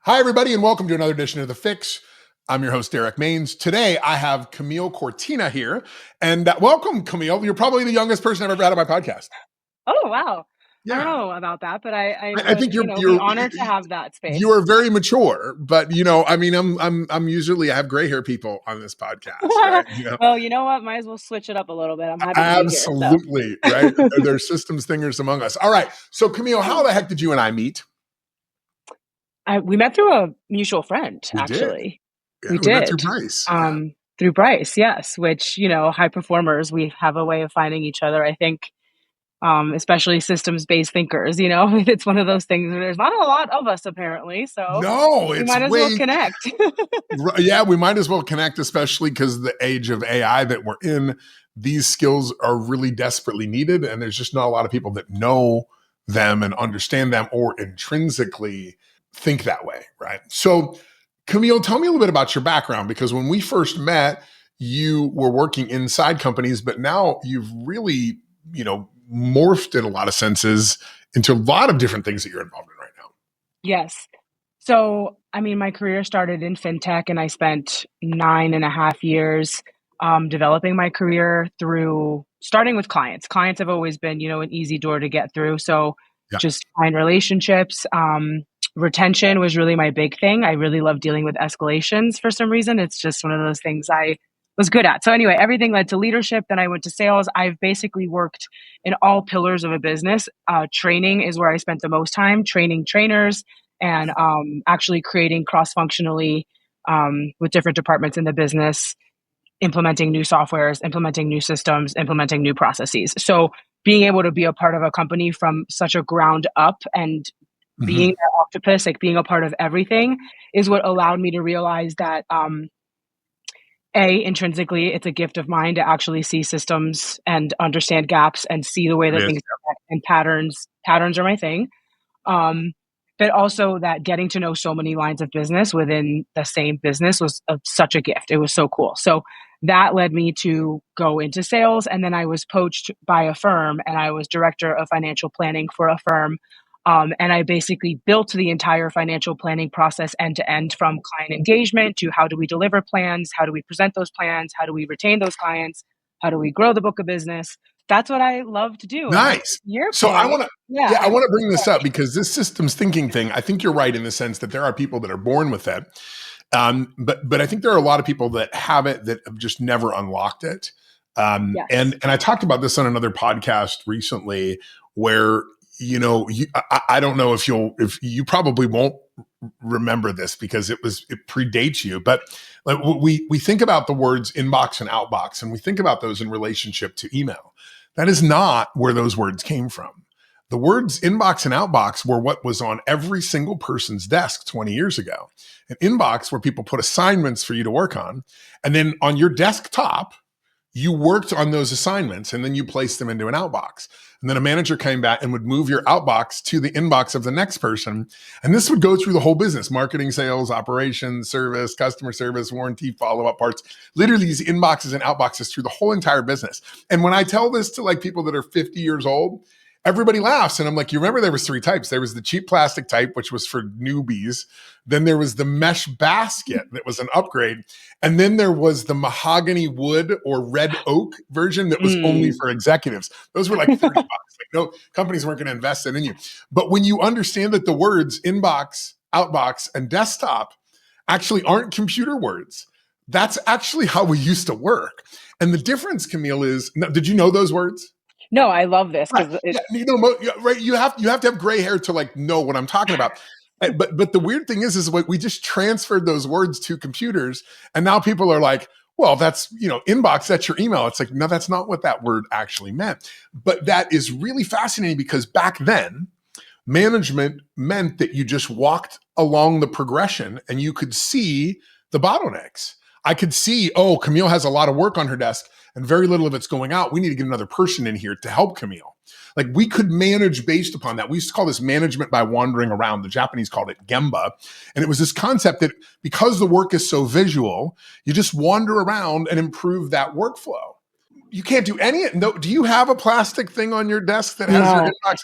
Hi, everybody, and welcome to another edition of The Fix. I'm your host, Derrick Mains. Today, I have Camille Cortina here. And welcome, Camille. You're probably the youngest person I've ever had on my podcast. Oh, wow. I don't Yeah. know about that, but I I would, think you're be you're honored to have that you space. are very mature, but I mean, I'm usually I have gray hair people on this podcast, right? Well, you know what? Might as well switch it up a little bit. I'm happy to be here. So, Absolutely, right? There's systems thingers among us. All right. So, Camille, how the heck did you and I meet? we met through a mutual friend, We did. actually. Yeah, We we met through did. Bryce. Yeah. Through Bryce, yes, which, high performers, we have a way of finding each other, I think, especially systems-based thinkers, it's one of those things where there's not a lot of us apparently, so No, we it's might as well way connect. Yeah, we might as well connect, especially because the age of AI that we're in, these skills are really desperately needed. And there's just not a lot of people that know them and understand them or intrinsically think that way, right? So, Camille, tell me a little bit about your background because when we first met, you were working inside companies, but now you've really, morphed in a lot of senses into a lot of different things that you're involved in right now. Yes. So, I mean, my career started in fintech, and I spent 9.5 years developing my career through starting with clients. Clients have always been, an easy door to get through. So, Yeah. just client relationships. Retention was really my big thing. I really love dealing with escalations for some reason. It's just one of those things I was good at. So, anyway, everything led to leadership. Then I went to sales. I've basically worked in all pillars of a business. Training is where I spent the most time, training trainers and actually creating cross-functionally with different departments in the business, implementing new softwares, implementing new systems, implementing new processes. So being able to be a part of a company from such a ground up and being Mhm. an octopus, like being a part of everything, is what allowed me to realize that intrinsically, it's a gift of mine to actually see systems and understand gaps and see the way It that is. things are and patterns. Patterns are my thing. Um, but also that getting to know so many lines of business within the same business was such a gift. It was so cool. So that led me to go into sales. And then I was poached by a firm and I was director of financial planning for a firm. And I basically built the entire financial planning process end to end from client engagement to how do we deliver plans? How do we present those plans? How do we retain those clients? How do we grow the book of business? That's what I love to do. And Nice. your So I want point, to, yeah, I yeah. want to bring this up because this systems thinking thing, I think you're right in the sense that there are people that are born with it. But I think there are a lot of people that have it that have just never unlocked it. Yes. And I talked about this on another podcast recently where, I don't know if you probably won't remember this because it predates you, but like we think about the words inbox and outbox and we think about those in relationship to email. That is not where those words came from. The words inbox and outbox were what was on every single person's desk 20 years ago. An inbox where people put assignments for you to work on. And then on your desktop, you worked on those assignments and then you placed them into an outbox. And then a manager came back and would move your outbox to the inbox of the next person. And this would go through the whole business, marketing, sales, operations, service, customer service, warranty, follow-up parts, literally these inboxes and outboxes through the whole entire business. And when I tell this to like people that are 50 years old, everybody laughs. And I'm like, you remember there was three types. There was the cheap plastic type, which was for newbies. Then there was the mesh basket that was an upgrade. And then there was the mahogany wood or red oak version that was only Mm. for executives. Those were like 30 bucks. Like no companies weren't going to invest it in you. But when you understand that the words inbox, outbox, and desktop actually aren't computer words, that's actually how we used to work. And the difference, Camille, is, did you know those words? No, I love this Right. because Yeah, yeah, right. You have to have gray hair to like know what I'm talking about. But the weird thing is like we just transferred those words to computers, and now people are like, well, that's inbox, that's your email. It's like, no, that's not what that word actually meant. But that is really fascinating because back then, management meant that you just walked along the progression and you could see the bottlenecks. I could see, oh, Camille has a lot of work on her desk and very little of it's going out. We need to get another person in here to help Camille. Like we could manage based upon that. We used to call this management by wandering around. The Japanese called it gemba. And it was this concept that because the work is so visual, you just wander around and improve that workflow. You can't do any. No, do you have a plastic thing on your desk that has your no, inbox?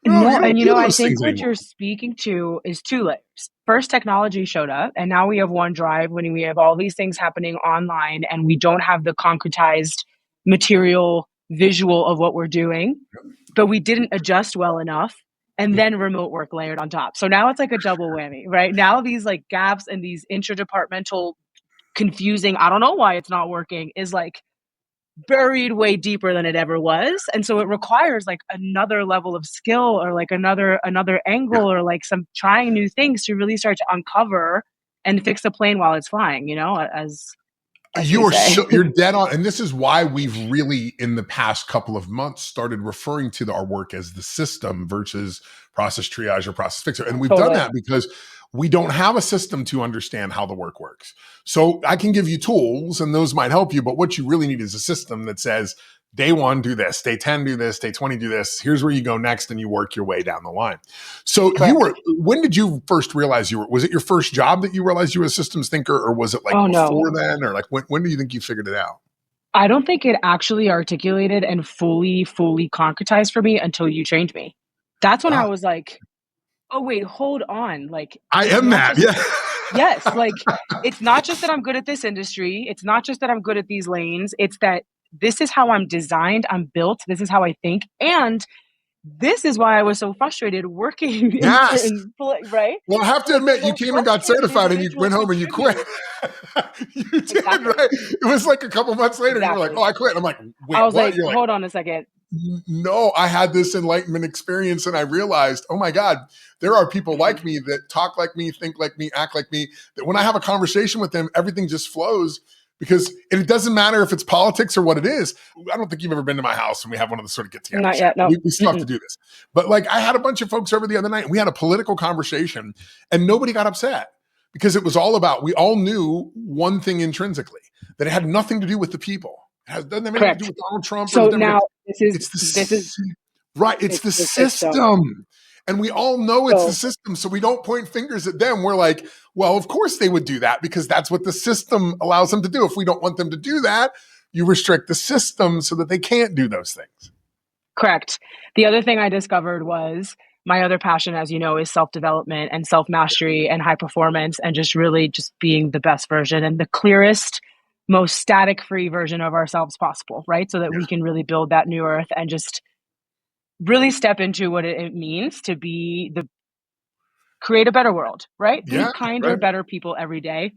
No, you No, and don't do I those think things what anymore. you're speaking to is two layers. First, technology showed up, and now we have OneDrive when we have all these things happening online, and we don't have the concretized material visual of what we're doing, but we didn't adjust well enough. And Yep. then remote work layered on top. So now it's like a double whammy, right? Now these like gaps and these interdepartmental confusing, I don't know why it's not working, is like buried way deeper than it ever was, and so it requires like another level of skill or like another Yeah. angle or like some trying new things to really start to uncover and fix the plane while it's flying, as we say. You're dead on, and this is why we've really in the past couple of months started referring to our work as the system versus process triage or process fixer. And we've done Totally. that because we don't have a system to understand how the work works. So I can give you tools and those might help you, but what you really need is a system that says day 1 do this, day 10 do this, day 20 do this, here's where you go next, and you work your way down the line. So Correct. when did you first realize was it your first job that you realized you were a systems thinker, or was it like Oh no, before then, or like when do you think you figured it out? I don't think it actually articulated and fully concretized for me until you trained me. That's when I Ah, was like, oh wait, hold on, like I it's am not that. just Yeah. yes, like it's not just that I'm good at this industry. It's not just that I'm good at these lanes. It's that this is how I'm designed, I'm built, this is how I think. And this is why I was so frustrated working in Yes. certain, right? Well, I have to Like admit, you so came and got frustrated certified and you individuals went who home and you quit. contribute. You did, Exactly. right? It was like a couple months later, you were like, Exactly. oh, I quit. I'm like, I wait, was what? like, You're like, hold on a second. no, I had this enlightenment experience and I realized, oh my God, there are people like me that talk like me, think like me, act like me, that when I have a conversation with them, everything just flows because it doesn't matter if it's politics or what it is. I don't think you've ever been to my house and we have one of the sort of get Not togethers here. yet. No. We still have to Mm-mm. do this. But like I had a bunch of folks over the other night and we had a political conversation and nobody got upset because it was all about, we all knew one thing intrinsically, that it had nothing to do with the people. Doesn't have anything to do Correct. with Donald Trump or the So Democrats. now this is It's the this is right. It's it's the the system. system. And we all know it's the So system. So we don't point fingers at them. We're like, well, of course they would do that because that's what the system allows them to do. If we don't want them to do that, you restrict the system so that they can't do those things. correct. The other thing I discovered was my other passion, as you know, is self-development and self-mastery and high performance and just really just being the best version and the clearest, most static-free version of ourselves possible, right? So that Yeah. we can really build that new earth and just really step into what it means to be the create a better world, right? Be Yeah. kinder, Right. better people every day.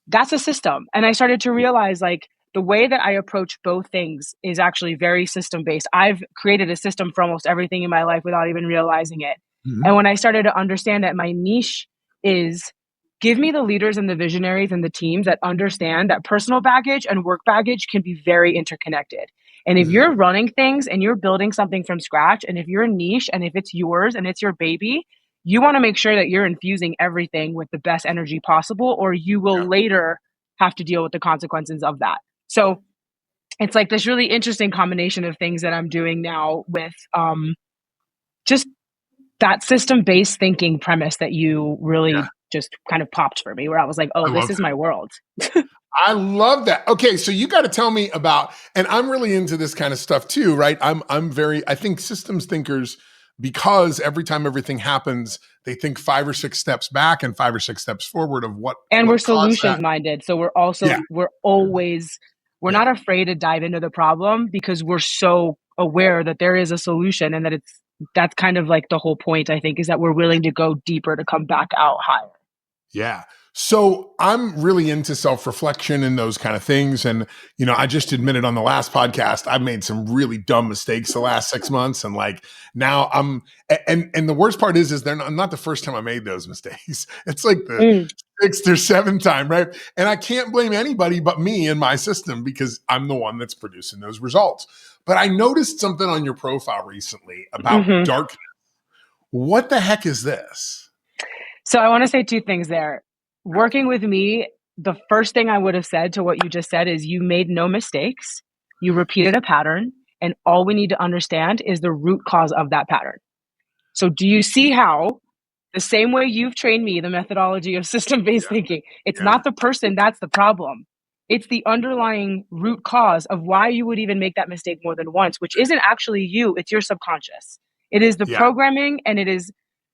That's a system. And I started to realize like the way that I approach both things is actually very system based. I've created a system for almost everything in my life without even realizing it. And Mhm. when I started to understand that my niche is give me the leaders and the visionaries and the teams that understand that personal baggage and work baggage can be very interconnected. And if Mhm. you're running things and you're building something from scratch, and if you're a niche and if it's yours and it's your baby, you want to make sure that you're infusing everything with the best energy possible, or you Yeah. will later have to deal with the consequences of that. So it's like this really interesting combination of things that I'm doing now with just that system based thinking premise that you Yeah. really just kind of popped for me, where I was like, oh, I this love is that. my world. I love that. Okay, so you got to tell me about, and I'm really into this kind of stuff too, right? I think systems thinkers, because every time everything happens, they think 5 or 6 steps back and 5 or 6 steps forward of And we're what caused solutions that. minded. So Yeah, we're always, we're yeah, not afraid to dive into the problem because we're so aware that there is a solution and that that's kind of like the whole point, I think, is that we're willing to go deeper to come back out higher. yeah. So I'm really into self-reflection and those kind of things. And, I just admitted on the last podcast, I've made some really dumb mistakes the last 6 months. And like now and the worst part is they're not the first time I made those mistakes. It's like the Mm, sixth or seventh time, right? And I can't blame anybody but me and my system because I'm the one that's producing those results. But I noticed something on your profile recently about hmm dark. What the heck is this? So I want to say two things there. Working with me, the first thing I would have said to what you just said is you made no mistakes. You repeated a pattern, and all we need to understand is the root cause of that pattern. So, do you see how the same way you've trained me, the methodology of system based Yeah, thinking, it's yeah, not the person that's the problem. It's the underlying root cause of why you would even make that mistake more than once, which isn't actually you, it's your subconscious. It is the Yeah. programming, and it is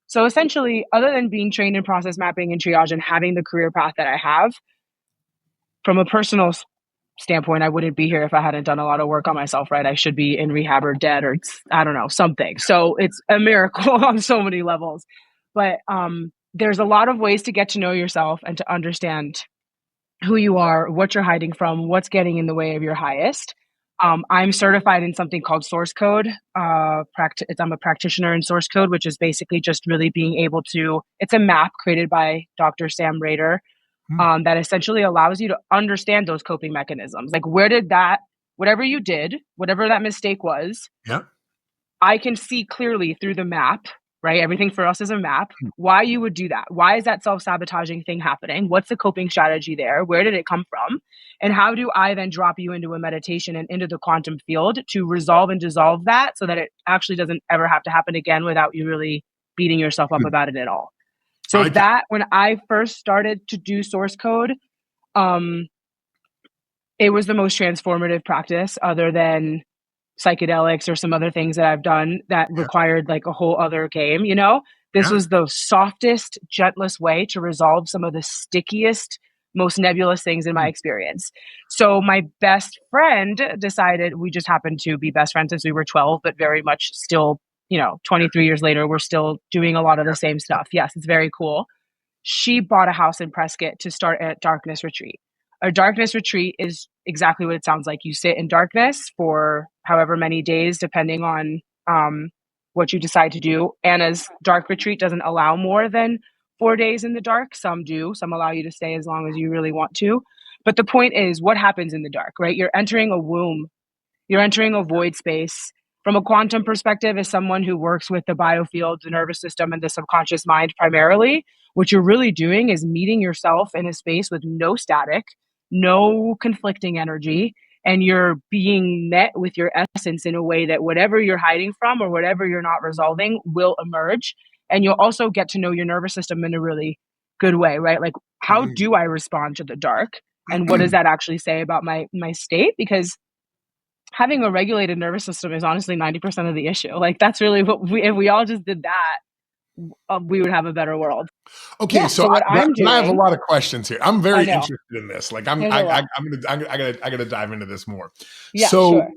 so essentially, other than being trained in process mapping and triage and having the career path that I have, from a personal standpoint, I wouldn't be here if I hadn't done a lot of work on myself, right? I should be in rehab or dead or I don't know, something. So it's a miracle on so many levels. But there's a lot of ways to get to know yourself and to understand who you are, what you're hiding from, what's getting in the way of your highest. I'm certified in something called source code. I'm a practitioner in source code, which is basically just really being able to, it's a map created by Dr. Sam Rader, that essentially allows you to understand those coping mechanisms. Like, where did that, whatever you did, whatever that mistake was, Yeah. I can see clearly through the map, right? Everything for us is a map, why you would do that. Why is that self-sabotaging thing happening? What's the coping strategy there? Where did it come from? And how do I then drop you into a meditation and into the quantum field to resolve and dissolve that so that it actually doesn't ever have to happen again without you really beating yourself up about it at all? So that, when I first started to do source code, it was the most transformative practice other than psychedelics or some other things that I've done that required like a whole other game, you know? This was the softest, gentlest way to resolve some of the stickiest, most nebulous things in my experience. So my best friend decided, we just happened to be best friends since we were 12, but very much still, 23 years later, we're still doing a lot of the same stuff. Yes, it's very cool. She bought a house in Prescott to start a darkness retreat. A darkness retreat is exactly what it sounds like. You sit in darkness for however many days, depending on what you decide to do. Anna's dark retreat doesn't allow more than 4 days in the dark. Some do. Some allow you to stay as long as you really want to. But the point is, what happens in the dark, right? You're entering a womb. You're entering a void space. From a quantum perspective, as someone who works with the biofield, the nervous system, and the subconscious mind primarily, what you're really doing is meeting yourself in a space with no static, no conflicting energy, and you're being met with your essence in a way that whatever you're hiding from or whatever you're not resolving will emerge. And you'll also get to know your nervous system in a really good way, right? Like, how do I respond to the dark? And what does that actually say about my state? Because having a regulated nervous system is honestly 90% of the issue. Like, that's really what if we all just did that, we would have a better world. Okay, Yeah, so what I'm doing, I have a lot of questions here. I'm I very know. interested in this. Like, There's a lot. I gotta dive into this more. Yeah, So, sure.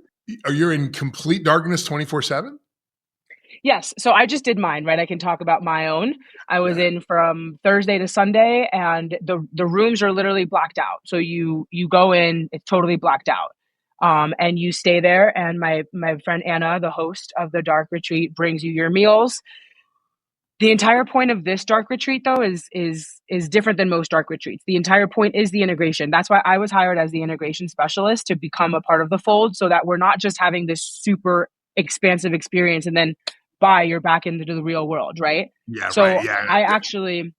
are you in complete darkness 24/7? Yes. So I just did mine, right? I can talk about my own. I was in from Thursday to Sunday, and the rooms are literally blacked out. So you go in, it's totally blacked out. And you stay there, and my friend Anna, the host of the dark retreat, brings you your meals. The entire point of this dark retreat, though, is different than most dark retreats. The entire point is the integration. That's why I was hired as the integration specialist, to become a part of the fold, so that we're not just having this super expansive experience and then bye, you're back into the real world, right? Yeah, So right. Yeah. I actually,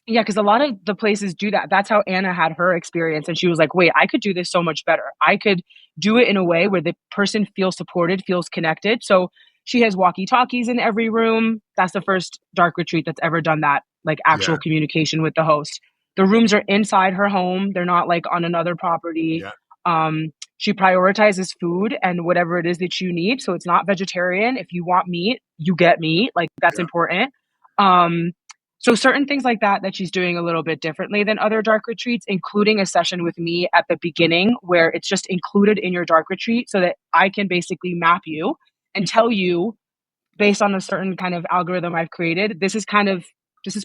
yeah, because a lot of the places do that. That's how Anna had her experience. And she was like, wait, I could do this so much better. I could do it in a way where the person feels supported, feels connected. So she has walkie-talkies in every room. That's the first dark retreat that's ever done that, like actual communication with the host. The rooms are inside her home. They're not like on another property. She prioritizes food and whatever it is that you need. So it's not vegetarian. If you want meat, you get meat. Like, that's important. So certain things like that she's doing a little bit differently than other dark retreats, including a session with me at the beginning where it's just included in your dark retreat so that I can basically map you and tell you, based on a certain kind of algorithm I've created, this is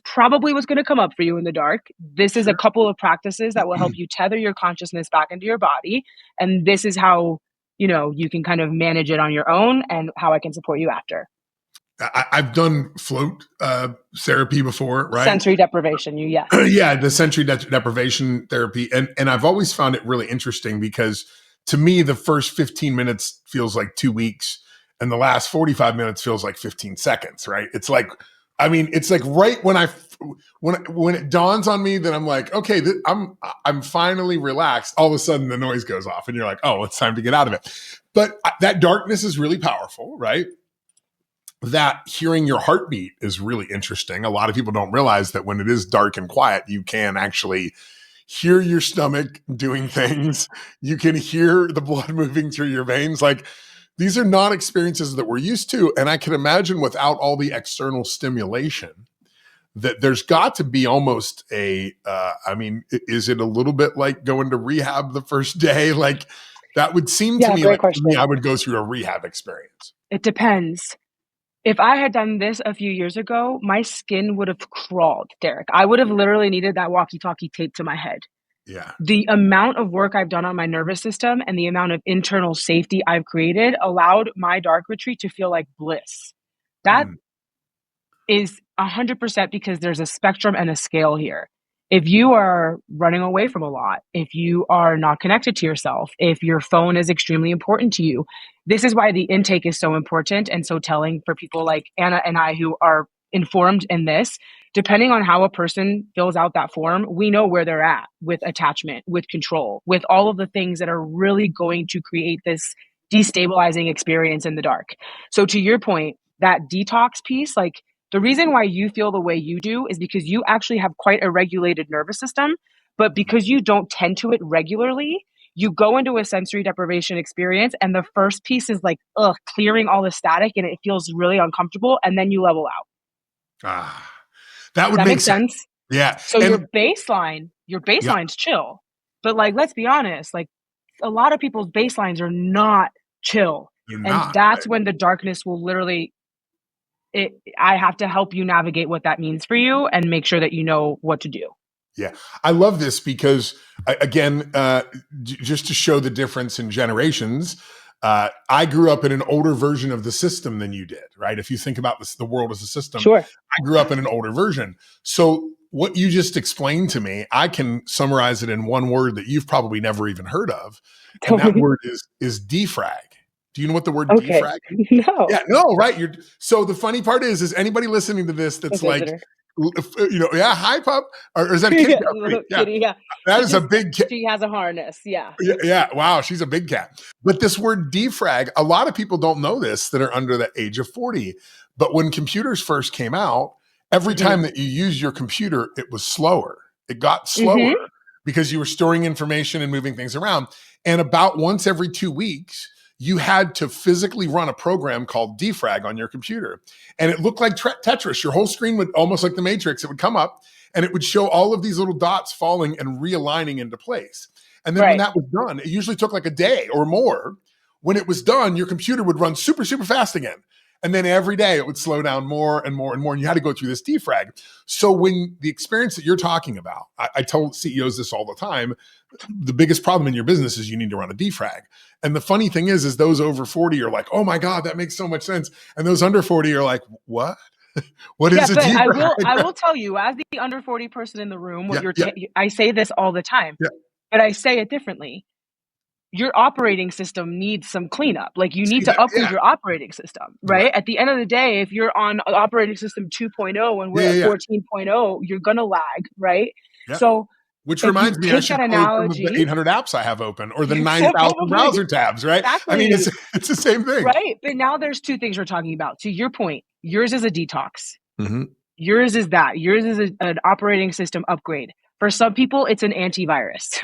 probably what's going to come up for you in the dark. This is a couple of practices that will help you tether your consciousness back into your body. And this is how, you can kind of manage it on your own, and how I can support you after. I've done float therapy before, right? Sensory deprivation, yes. Yeah, the sensory deprivation therapy. And I've always found it really interesting because, to me, the first 15 minutes feels like 2 weeks, and the last 45 minutes feels like 15 seconds, right? It's like, it's like right when it dawns on me that I'm like, okay, I'm finally relaxed. All of a sudden the noise goes off and you're like, oh, it's time to get out of it. But that darkness is really powerful, right? That hearing your heartbeat is really interesting. A lot of people don't realize that when it is dark and quiet, you can actually hear your stomach doing things. You can hear the blood moving through your veins. Like, these are not experiences that we're used to. And I can imagine without all the external stimulation, that there's got to be almost I mean, is it a little bit like going to rehab the first day? Like that would seem to Yeah, me great like for me, question. I would go through a rehab experience. It depends. If I had done this a few years ago, my skin would have crawled, Derek. I would have literally needed that walkie-talkie taped to my head. Yeah. The amount of work I've done on my nervous system and the amount of internal safety I've created allowed my dark retreat to feel like bliss. That is 100% because there's a spectrum and a scale here. If you are running away from a lot, if you are not connected to yourself, if your phone is extremely important to you, this is why the intake is so important and so telling for people like Anna and I who are informed in this. Depending on how a person fills out that form, we know where they're at with attachment, with control, with all of the things that are really going to create this destabilizing experience in the dark. So to your point, that detox piece, like the reason why you feel the way you do is because you actually have quite a regulated nervous system, but because you don't tend to it regularly, you go into a sensory deprivation experience and the first piece is like, clearing all the static and it feels really uncomfortable and then you level out. That would That make makes sense. Yeah. So And your baseline's chill. But like, let's be honest, like a lot of people's baselines are not chill. they're And not. that's when the darkness will literally I have to help you navigate what that means for you and make sure that you know what to do. Yeah. I love this because again, just to show the difference in generations, I grew up in an older version of the system than you did, right? If you think about this, the world as a system, Sure. I grew up in an older version. So what you just explained to me, I can summarize it in one word that you've probably never even heard of. And that word is defrag. Do you know what the word defrag is? No. Yeah, no, right. So the funny part is anybody listening to this that's like, hi, pup, or is that a kitty? Yeah, Kitty, yeah. that is a big cat. She has a harness. Yeah. Yeah. Wow. She's a big cat. But this word defrag, a lot of people don't know this that are under the age of 40. But when computers first came out, every time that you used your computer, it was slower. It got slower because you were storing information and moving things around. And about once every 2 weeks, you had to physically run a program called Defrag on your computer. And it looked like Tetris. Your whole screen would, almost like the Matrix, it would come up and it would show all of these little dots falling and realigning into place. And then when that was done, it usually took like a day or more. When it was done, your computer would run super, super fast again. And then every day it would slow down more and more and more. And you had to go through this defrag. So when the experience that you're talking about, I tell CEOs this all the time, the biggest problem in your business is you need to run a defrag. And the funny thing is those over 40 are like, oh my God, that makes so much sense. And those under 40 are like, what? What is a defrag? I will tell you, as the under 40 person in the room, I say this all the time, but I say it differently. Your operating system needs some cleanup. Like you need to upgrade your operating system, right? At the end of the day, if you're on operating system 2.0 and we're at 14.0, you're going to lag, right? So which reminds me, I should close some of the 800 apps I have open or the 9,000 browser tabs, right? Exactly. I mean, it's the same thing. Right. But now there's two things we're talking about. To your point, yours is a detox. Yours is that. Yours is an operating system upgrade. For some people, it's an antivirus.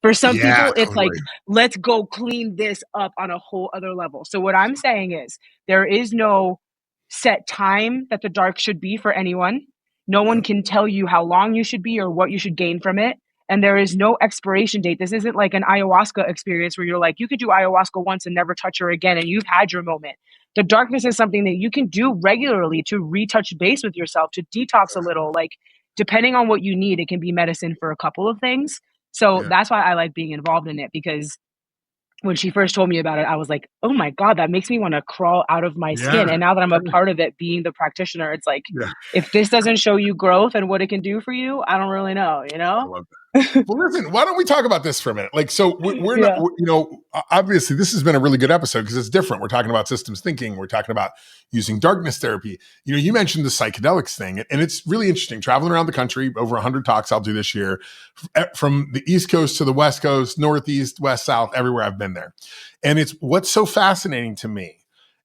For some people, it's like, let's go clean this up on a whole other level. So what I'm saying is there is no set time that the dark should be for anyone. No one can tell you how long you should be or what you should gain from it. And there is no expiration date. This isn't like an ayahuasca experience where you're like, you could do ayahuasca once and never touch her again and you've had your moment. The darkness is something that you can do regularly to retouch base with yourself, to detox a little. Like, depending on what you need, it can be medicine for a couple of things. So that's why I like being involved in it, because when she first told me about it, I was like, oh my God, that makes me want to crawl out of my skin. And now that I'm a part of it, being the practitioner, it's like, if this doesn't show you growth and what it can do for you, I don't really know, you know? I love that. Well, listen, why don't we talk about this for a minute? Like, so we're not, obviously this has been a really good episode because it's different. We're talking about systems thinking. We're talking about using darkness therapy. You mentioned the psychedelics thing, and it's really interesting. Traveling around the country, over 100 talks I'll do this year, from the East Coast to the West Coast, Northeast, West, South, everywhere I've been there. And it's what's so fascinating to me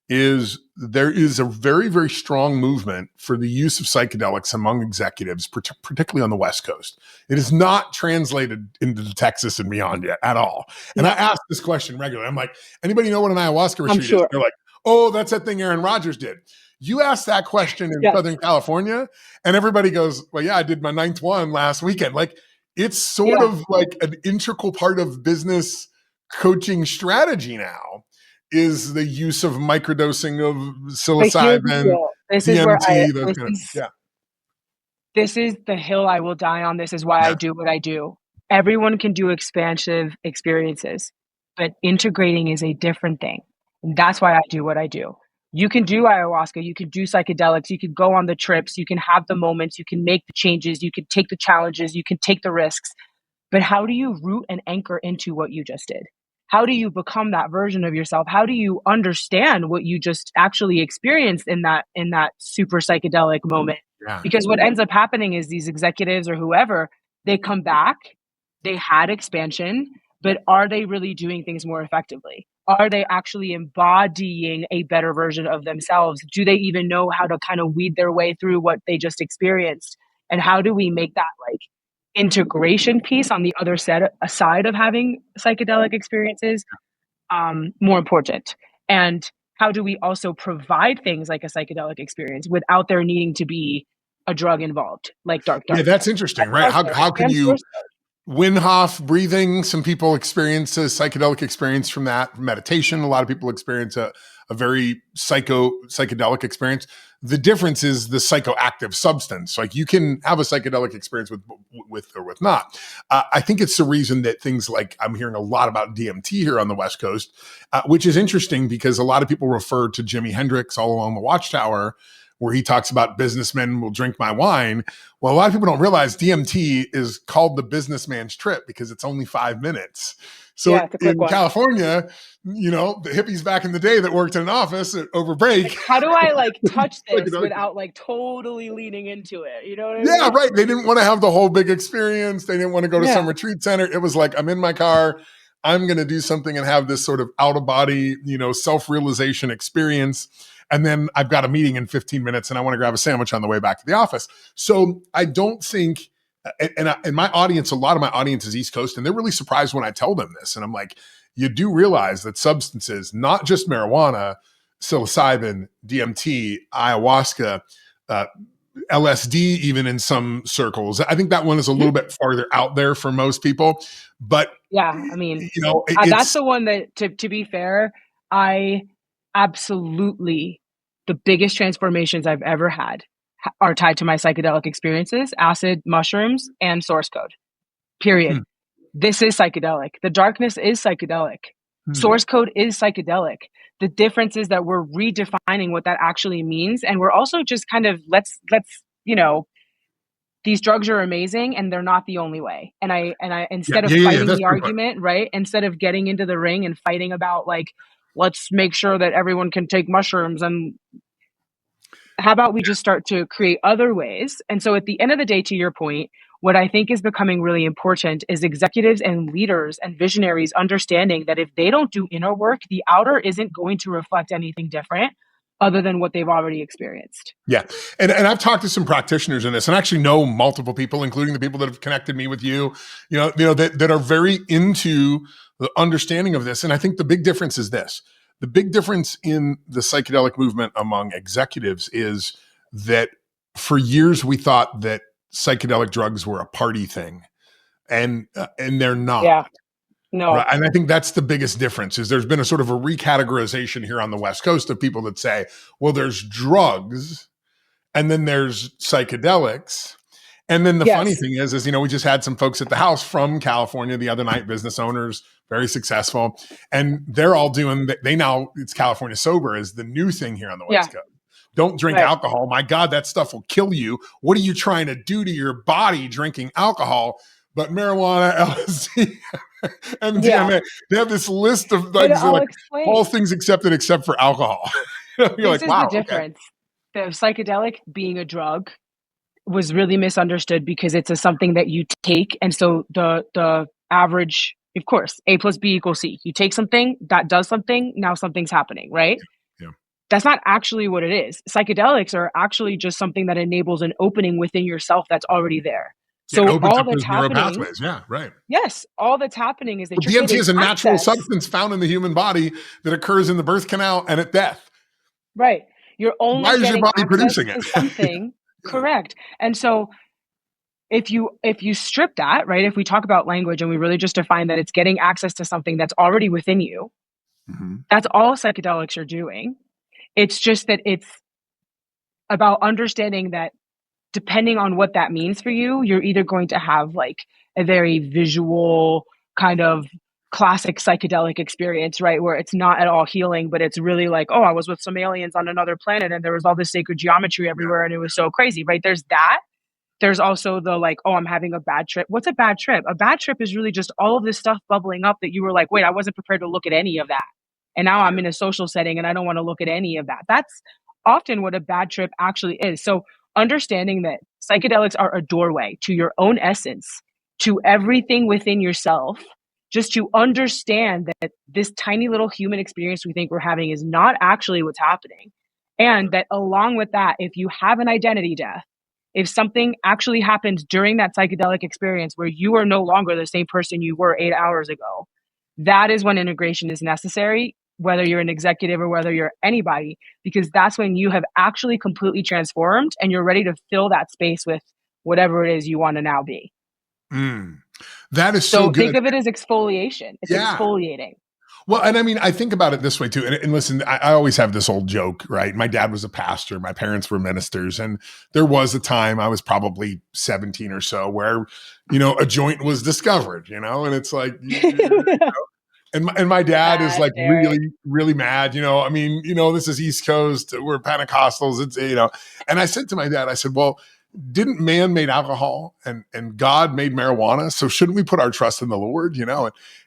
is there is a very, very strong movement for the use of psychedelics among executives, particularly on the West Coast. It is not translated into Texas and beyond yet at all. And I ask this question regularly. I'm like, anybody know what an ayahuasca I'm retreat is? sure. They're like, oh, that's that thing Aaron Rodgers did. You ask that question in Yes. Southern California, and everybody goes, well, yeah, I did my ninth one last weekend. Like, it's sort of like an integral part of business coaching strategy now is the use of microdosing of psilocybin, DMT, those kind of, yeah. This is the hill I will die on. This is why I do what I do. Everyone can do expansive experiences, but integrating is a different thing. And that's why I do what I do. You can do ayahuasca, you can do psychedelics, you can go on the trips, you can have the moments, you can make the changes, you can take the challenges, you can take the risks. But how do you root and anchor into what you just did? How do you become that version of yourself? How do you understand what you just actually experienced in that super psychedelic moment? Yeah. Because what ends up happening is these executives or whoever, they come back, they had expansion, but are they really doing things more effectively? Are they actually embodying a better version of themselves? Do they even know how to kind of weed their way through what they just experienced? And how do we make that like integration piece on the other side of having psychedelic experiences more important? And how do we also provide things like a psychedelic experience without there needing to be a drug involved, like dark? Yeah, that's interesting, right? How can you Winhoff breathing? Some people experience a psychedelic experience from that. Meditation, a lot of people experience a very psychedelic experience. The difference is the psychoactive substance. Like you can have a psychedelic experience with or with not. I think it's the reason that things like I'm hearing a lot about DMT here on the West Coast, which is interesting because a lot of people refer to Jimi Hendrix All Along the Watchtower, where he talks about businessmen will drink my wine. Well, a lot of people don't realize DMT is called the businessman's trip because it's only 5 minutes. So in California, you know, the hippies back in the day that worked in an office over break. Like, how do I like touch this without like totally leaning into it? You know what I mean? Yeah, right. They didn't want to have the whole big experience. They didn't want to go to some retreat center. It was like, I'm in my car. I'm going to do something and have this sort of out of body, you know, self-realization experience. And then I've got a meeting in 15 minutes and I want to grab a sandwich on the way back to the office. So I don't think, and my audience, a lot of my audience is East Coast, and they're really surprised when I tell them this. And I'm like, you do realize that substances, not just marijuana, psilocybin, DMT, ayahuasca, LSD, even in some circles. I think that one is a little bit farther out there for most people. But yeah, I mean, you know, that's the one that, to be fair, I absolutely, the biggest transformations I've ever had are tied to my psychedelic experiences, acid, mushrooms, and source code. Period. This is psychedelic. The darkness is psychedelic. Source code is psychedelic. The difference is that we're redefining what that actually means. And we're also just kind of, let's, you know, these drugs are amazing and they're not the only way. And I instead of fighting the argument, right? Instead of getting into the ring and fighting about like, let's make sure that everyone can take mushrooms, and how about we just start to create other ways? And so at the end of the day, to your point, what I think is becoming really important is executives and leaders and visionaries understanding that if they don't do inner work, the outer isn't going to reflect anything different other than what they've already experienced. Yeah. And I've talked to some practitioners in this, and actually know multiple people, including the people that have connected me with you, that are very into the understanding of this. And I think the big difference is this. The big difference in the psychedelic movement among executives is that for years we thought that psychedelic drugs were a party thing, and they're not. Yeah. No. Right? And I think that's the biggest difference. Is there's been a sort of a recategorization here on the West Coast of people that say, well, there's drugs and then there's psychedelics. And then the funny thing is, you know, we just had some folks at the house from California the other night, business owners, very successful. And they're all doing, it's California sober is the new thing here on the West Coast. Don't drink alcohol. My God, that stuff will kill you. What are you trying to do to your body drinking alcohol? But marijuana, LSD, and MDMA, they have this list of like all things accepted except for alcohol. You're this is the difference. The psychedelic being a drug was really misunderstood because it's something that you take. And so the average, of course, A plus B equals C. You take something, that does something, now something's happening, right? Yeah. That's not actually what it is. Psychedelics are actually just something that enables an opening within yourself that's already there. Yeah, it So opens all up that's those neural happening, pathways. Yeah, right. yes, all that's happening is that Well, you're DMT getting is a natural access. substance found in the human body that occurs in the birth canal and at death. Right. You're Why only is your getting body access producing it? to something Yeah. correct. And so if you strip that, right, if we talk about language and we really just define that it's getting access to something that's already within you, Mhm. that's all psychedelics are doing. It's just that it's about understanding that depending on what that means for you, you're either going to have like a very visual kind of classic psychedelic experience, right? Where it's not at all healing, but it's really like, oh, I was with some aliens on another planet and there was all this sacred geometry Yeah. everywhere and it was so crazy, right? There's that. There's also the like, oh, I'm having a bad trip. What's a bad trip? A bad trip is really just all of this stuff bubbling up that you were like, wait, I wasn't prepared to look at any of that. And now I'm in a social setting and I don't want to look at any of that. That's often what a bad trip actually is. So understanding that psychedelics are a doorway to your own essence, to everything within yourself, just to understand that this tiny little human experience we think we're having is not actually what's happening. And that along with that, if you have an identity death, if something actually happens during that psychedelic experience where you are no longer the same person you were 8 hours ago, that is when integration is necessary, whether you're an executive or whether you're anybody, because that's when you have actually completely transformed and you're ready to fill that space with whatever it is you want to now be. Mm. That is so So think good. of it as exfoliation. It's Yeah. exfoliating. Well, and I mean, I think about it this way too. And listen, I always have this old joke, right? My dad was a pastor, my parents were ministers, and there was a time I was probably 17 or so where, a joint was discovered, and it's like, and my dad is Bad, like Derek. really, really mad. I mean, this is East Coast, we're Pentecostals. And I said to my dad, I said, well, didn't man made alcohol and God made marijuana? So shouldn't we put our trust in the Lord?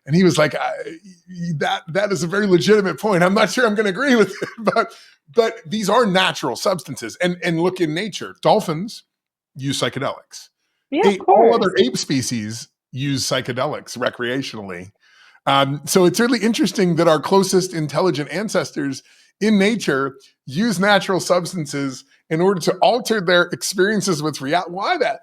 And he was like, that is a very legitimate point. I'm not sure I'm going to agree with it, but these are natural substances. And look in nature, dolphins use psychedelics. Yeah, of All course. other ape species use psychedelics recreationally. So it's really interesting that our closest intelligent ancestors in nature use natural substances in order to alter their experiences with reality. Why that?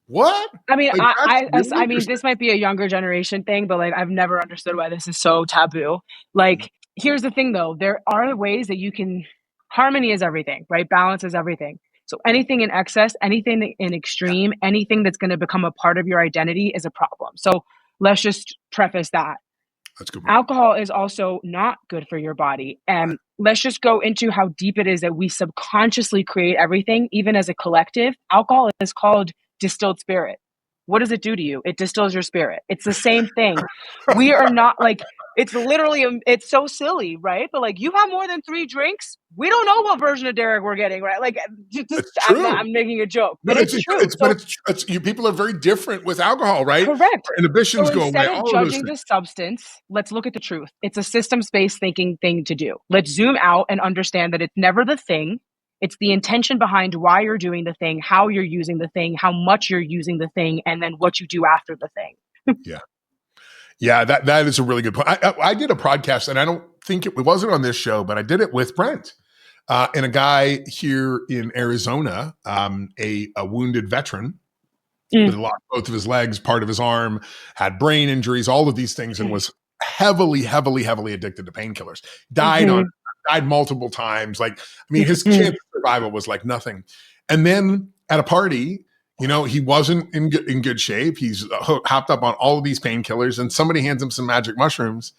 What? I mean, Like that's really I mean, interesting. this might be a younger generation thing, but like, I've never understood why this is so taboo. Like, here's the thing though, there are ways that you can, harmony is everything, right? Balance is everything. So anything in excess, anything in Yeah, extreme, anything that's going to become a part of your identity is a problem. So let's just preface that. that's a good point. Alcohol is also not good for your body. And let's just go into how deep it is that we subconsciously create everything, even as a collective. Alcohol is called distilled spirit. What does it do to you? It distills your spirit. It's the same thing. We are not like, it's literally, it's so silly, right? But like, you have more than 3 drinks. We don't know what version of Derek we're getting, right? Like, It's true. I'm making a joke, No, but it's true. So it's you. People are very different with alcohol, right? correct. Our So inhibitions go away. instead of All of those judging things. the substance, let's look at the truth. It's a systems based thinking thing to do. Let's zoom out and understand that it's never the thing. It's the intention behind why you're doing the thing, how you're using the thing, how much you're using the thing, and then what you do after the thing. Yeah. Yeah, that is a really good point. I did a podcast, and I don't think it wasn't on this show, but I did it with Brent and a guy here in Arizona, a wounded veteran that Mm. had lost both of his legs, part of his arm, had brain injuries, all of these things, and was heavily, heavily, heavily addicted to painkillers. Mhm. Died multiple times. Like, I mean, his chance Mhm. of survival was like nothing. And then at a party, he wasn't in good shape. He's hopped up on all of these painkillers, and somebody hands him some magic mushrooms,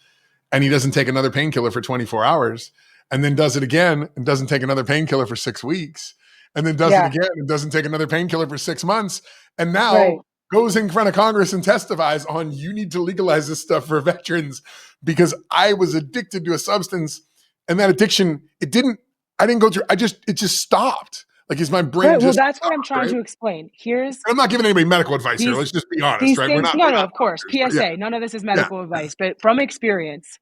and he doesn't take another painkiller for 24 hours, and then does it again and doesn't take another painkiller for 6 weeks, and then does it Yeah, again and doesn't take another painkiller for 6 months, and now right. goes in front of Congress and testifies on you need to legalize this stuff for veterans because I was addicted to a substance, and that addiction, I didn't go through, it just stopped. Like, is my brain Right. Well, just that's what stopped, I'm trying right? to explain. Here's I'm not giving anybody medical advice here. these Let's just be honest, these right? We're things. not No, no, of course. doctors, but PSA. None of this is yeah, medical advice, but from experience,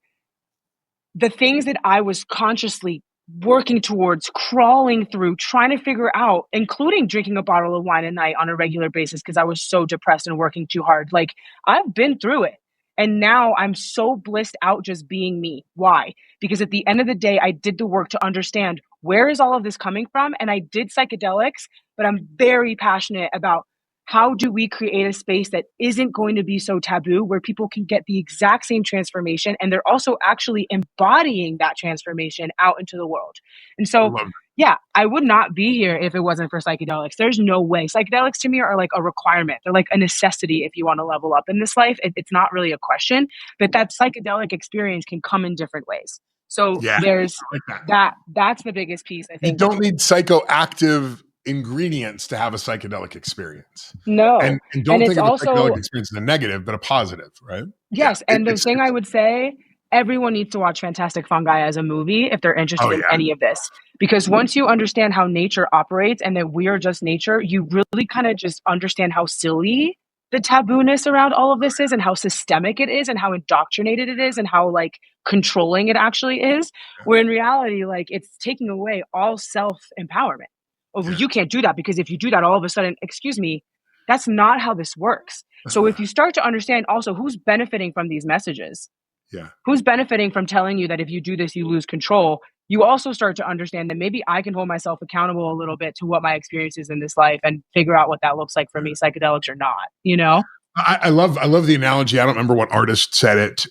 the things that I was consciously working towards, crawling through, trying to figure out, including drinking a bottle of wine a night on a regular basis because I was so depressed and working too hard. Like, I've been through it. And now I'm so blissed out just being me. Why? Because at the end of the day, I did the work to understand where is all of this coming from. And I did psychedelics, but I'm very passionate about how do we create a space that isn't going to be so taboo, where people can get the exact same transformation and they're also actually embodying that transformation out into the world. And I so, love yeah, I would not be here if it wasn't for psychedelics. There's no way. Psychedelics to me are like a requirement. They're like a necessity if you want to level up in this life. It's not really a question, but that psychedelic experience can come in different ways. So Yeah, there's I like that. that's the biggest piece, I You think. don't need psychoactive ingredients to have a psychedelic experience. No. And And don't it's think of a psychedelic also, experience as a negative, but a positive, right? Yeah. yes, and the thing I It's would say, everyone needs to watch Fantastic Fungi as a movie if they're oh interested in yeah. any of this. Because once you understand how nature operates and that we are just nature, you really kind of just understand how silly the tabooness around all of this is and how systemic it is and how indoctrinated it is and how like controlling it actually is. Where in reality, like it's taking away all self-empowerment. Oh, well, Yeah. you can't do that because if you do that, all of a sudden, excuse me, that's not how this works. So if you start to understand also who's benefiting from these messages, Yeah. who's benefiting from telling you that if you do this, you lose control, you also start to understand that maybe I can hold myself accountable a little bit to what my experience is in this life and figure out what that looks like for me, psychedelics or not, you know? I love the analogy. I don't remember what artist said it.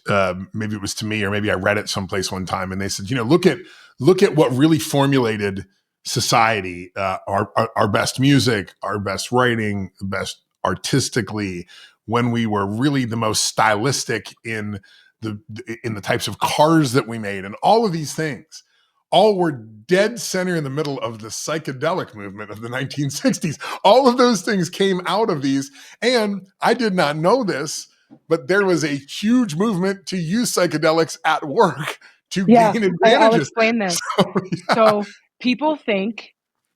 Maybe it was to me, or maybe I read it someplace one time, and they said, look at what really formulated society. Our best music, our best writing, the best artistically, when we were really the most stylistic in the types of cars that we made, and all of these things. All were dead center in the middle of the psychedelic movement of the 1960s. All of those things came out of these. And I did not know this, but there was a huge movement to use psychedelics at work to Yeah, gain I'll advantages. explain this. So, yeah, So people think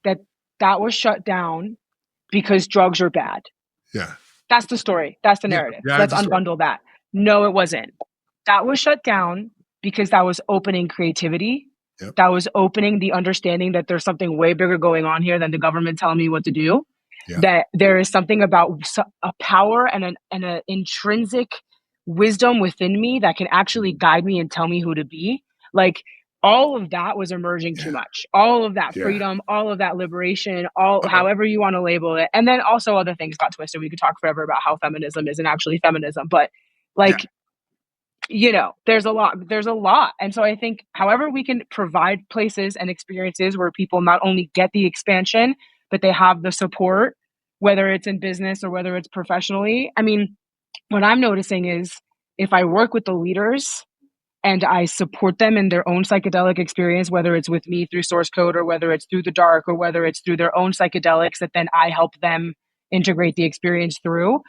that that was shut down because drugs are bad. yeah, That's the story. That's the yeah, narrative. yeah. Let's It's a story. unbundle that. No, it wasn't. That was shut down because that was opening creativity. Yep, That was opening the understanding that there's something way bigger going on here than the government telling me what to do. yeah, That there is something about a power and an intrinsic wisdom within me that can actually guide me and tell me who to be. Like all of that was emerging too yeah, much. All of that yeah. freedom, all of that liberation, all Uh-oh. however you want to label it. And then also other things got twisted. We could talk forever about how feminism isn't actually feminism, but Yeah, like there's a lot. And so I think however we can provide places and experiences where people not only get the expansion, but they have the support, whether it's in business or whether it's professionally. I mean, what I'm noticing is if I work with the leaders and I support them in their own psychedelic experience, whether it's with me through source code or whether it's through the dark or whether it's through their own psychedelics that then I help them integrate the experience through,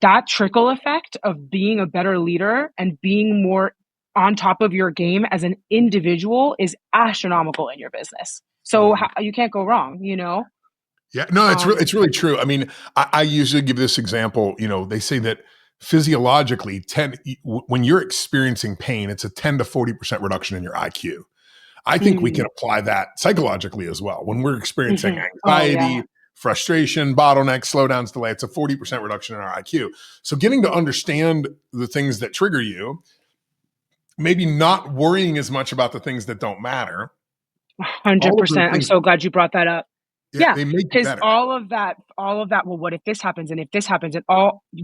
that trickle effect of being a better leader and being more on top of your game as an individual is astronomical in your business. So mhm. you can't go wrong, you know? Yeah. No, Um, it's really true. I mean, I usually give this example. They say that physiologically, when you're experiencing pain, it's a 10 to 40% reduction in your IQ. I think we can mm, apply that psychologically as well. When we're experiencing oh, yeah. anxiety, frustration, bottlenecks, slowdowns, delay, it's a 40% reduction in our IQ. So getting to understand the things that trigger you, maybe not worrying as much about the things that don't matter, all of those 100%. I'm things, so glad you brought that up. yeah, Yeah, they make you because better. all of that, well, what if this happens and if this happens and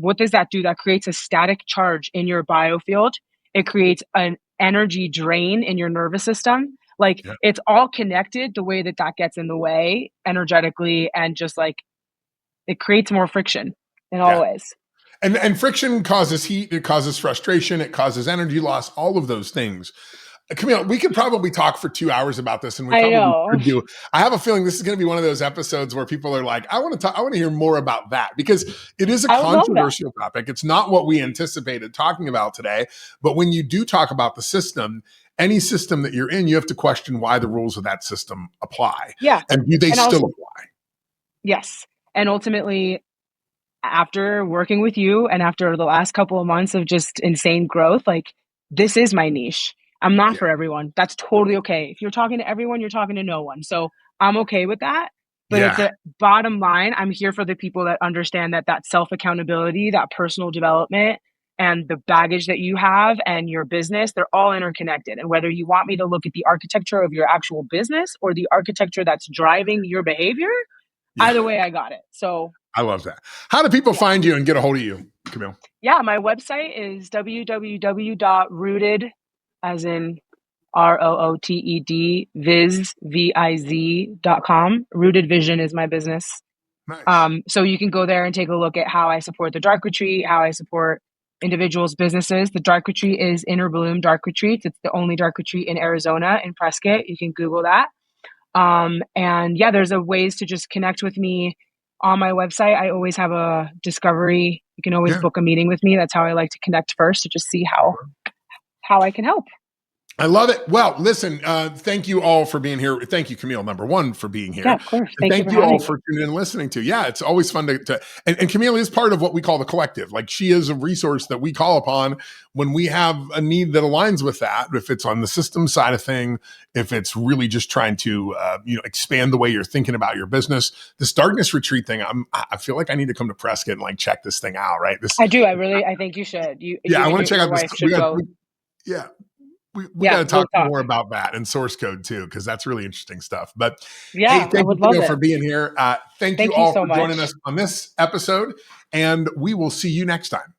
what does that do? That creates a static charge in your biofield. It creates an energy drain in your nervous system. Like Yeah. it's all connected the way that that gets in the way energetically and just like it creates more friction in all Yeah. ways. And friction causes heat, it causes frustration, it causes energy loss, all of those things. Camille, we could probably talk for 2 hours about this, and we I probably know. could do. I have a feeling this is going to be one of those episodes where people are like, "I want to talk. I want to hear more about that," because it is a I would love that. controversial topic. It's not what we anticipated talking about today. But when you do talk about the system, any system that you're in, you have to question why the rules of that system apply, Yeah. and do they And still also, apply? yes. And ultimately, after working with you and after the last couple of months of just insane growth, like this is my niche. I'm not Yeah, for everyone. That's totally okay. If you're talking to everyone, you're talking to no one. So I'm okay with that. But at yeah, the bottom line, I'm here for the people that understand that self accountability, that personal development, and the baggage that you have and your business, they're all interconnected. And whether you want me to look at the architecture of your actual business or the architecture that's driving your behavior, Yeah. either way, I got it. So I love that. How do people find you and get a hold of you, Camille? Yeah, my website is www.rooted, as in ROOTED, viz.com. Rooted Vision is my business. Nice. So you can go there and take a look at how I support the Dark Retreat, how I support individuals' businesses. The Dark Retreat is Inner Bloom Dark Retreats. It's the only Dark Retreat in Arizona, in Prescott. You can Google that. And yeah, there's a ways to just connect with me on my website. I always have a discovery. You can always book a meeting with me. That's how I like to connect first, to just see how I can help. I love it. Well, listen, thank you all for being here. Thank you, Camille, number one, for being here. Yeah, of course. Thank you all for tuning in and listening to. Yeah, it's always fun to and Camille is part of what we call the collective. Like, she is a resource that we call upon when we have a need that aligns with that. If it's on the system side of thing, if it's really just trying to expand the way you're thinking about your business. This darkness retreat thing, I feel like I need to come to Prescott and like check this thing out. Right? I do. I think you should. I want to check out this. We got to talk more about that and source code too, because that's really interesting stuff. But yeah, hey, thank you, Camille, for being here. Thank you all for joining us on this episode, and we will see you next time.